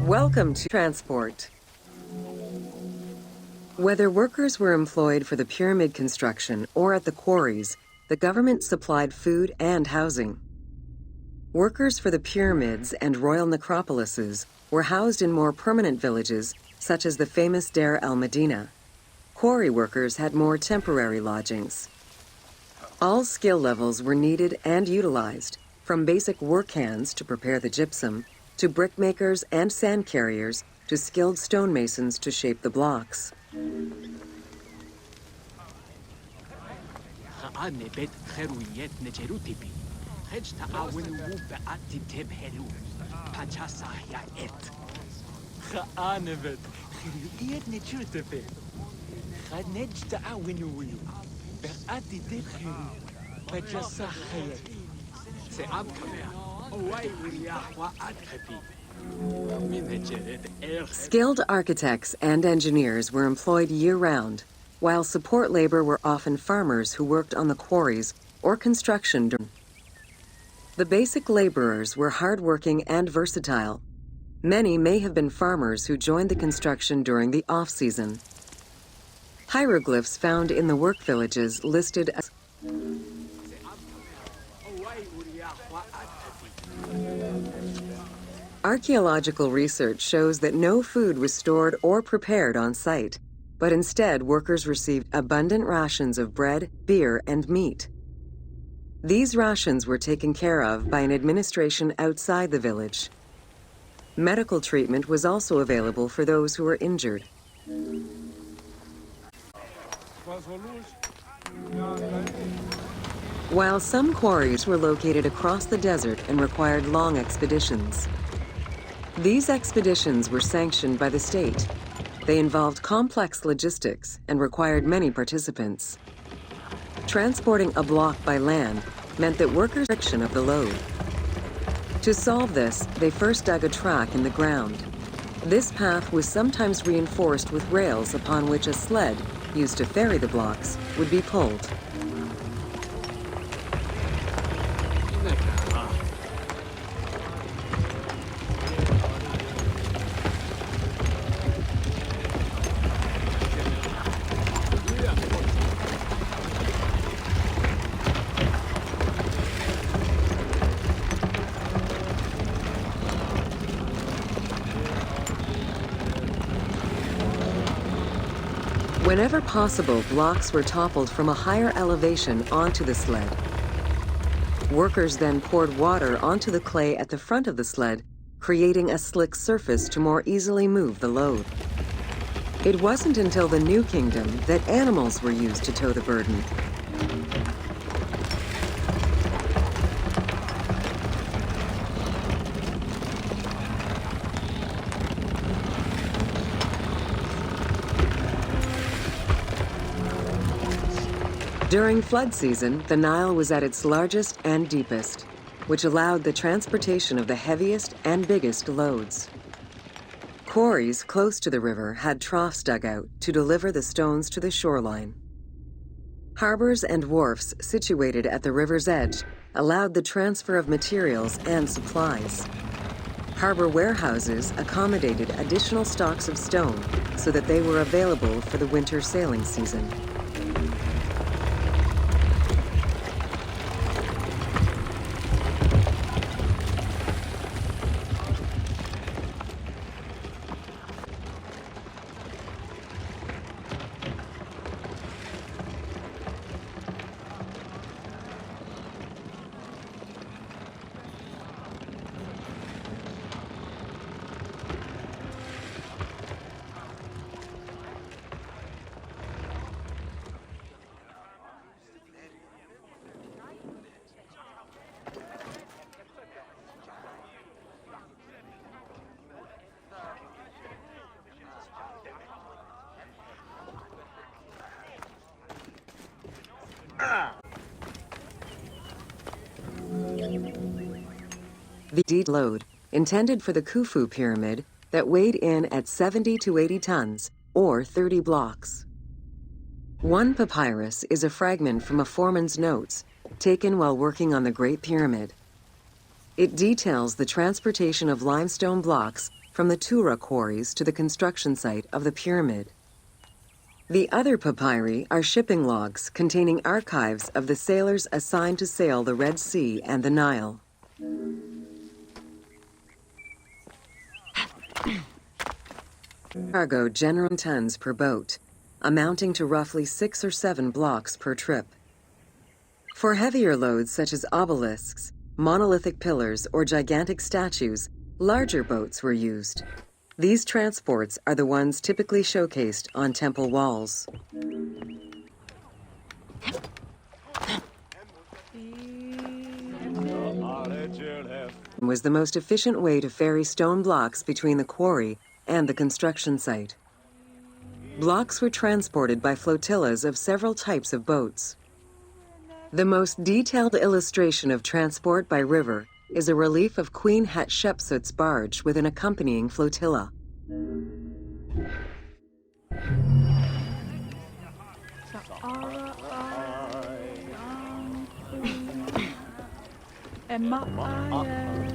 Welcome to transport. Whether workers were employed for the pyramid construction or at the quarries, the government supplied food and housing. Workers for the pyramids and royal necropolises were housed in more permanent villages, such as the famous Deir el-Medina. Quarry workers had more temporary lodgings. All skill levels were needed and utilized, from basic work hands to prepare the gypsum, to brickmakers and sand carriers, to skilled stonemasons to shape the blocks. Skilled architects and engineers were employed year-round, while support labor were often farmers who worked on the quarries or construction. The basic laborers were hard-working and versatile. Many may have been farmers who joined the construction during the off-season. Hieroglyphs found in the work villages listed as Archaeological research shows that no food was stored or prepared on site, but instead workers received abundant rations of bread, beer, and meat. These rations were taken care of by an administration outside the village. Medical treatment was also available for those who were injured. While some quarries were located across the desert and required long expeditions, these expeditions were sanctioned by the state. They involved complex logistics and required many participants. Transporting a block by land meant that workers' friction of the load. To solve this, they first dug a track in the ground. This path was sometimes reinforced with rails upon which a sled, used to ferry the blocks, would be pulled. Whenever possible, blocks were toppled from a higher elevation onto the sled. Workers then poured water onto the clay at the front of the sled, creating a slick surface to more easily move the load. It wasn't until the New Kingdom that animals were used to tow the burden. During flood season, the Nile was at its largest and deepest, which allowed the transportation of the heaviest and biggest loads. Quarries close to the river had troughs dug out to deliver the stones to the shoreline. Harbors and wharfs situated at the river's edge allowed the transfer of materials and supplies. Harbor warehouses accommodated additional stocks of stone so that they were available for the winter sailing season. The deed load intended for the Khufu Pyramid that weighed in at 70 to 80 tons, or 30 blocks. One papyrus is a fragment from a foreman's notes taken while working on the Great Pyramid. It details the transportation of limestone blocks from the Tura quarries to the construction site of the pyramid. The other papyri are shipping logs containing archives of the sailors assigned to sail the Red Sea and the Nile. Cargo generally tons per boat, amounting to roughly 6 or 7 blocks per trip. For heavier loads such as obelisks, monolithic pillars, or gigantic statues, larger boats were used. These transports are the ones typically showcased on temple walls. Was the most efficient way to ferry stone blocks between the quarry and the construction site. Blocks were transported by flotillas of several types of boats. The most detailed illustration of transport by river is a relief of Queen Hatshepsut's barge with an accompanying flotilla. Emma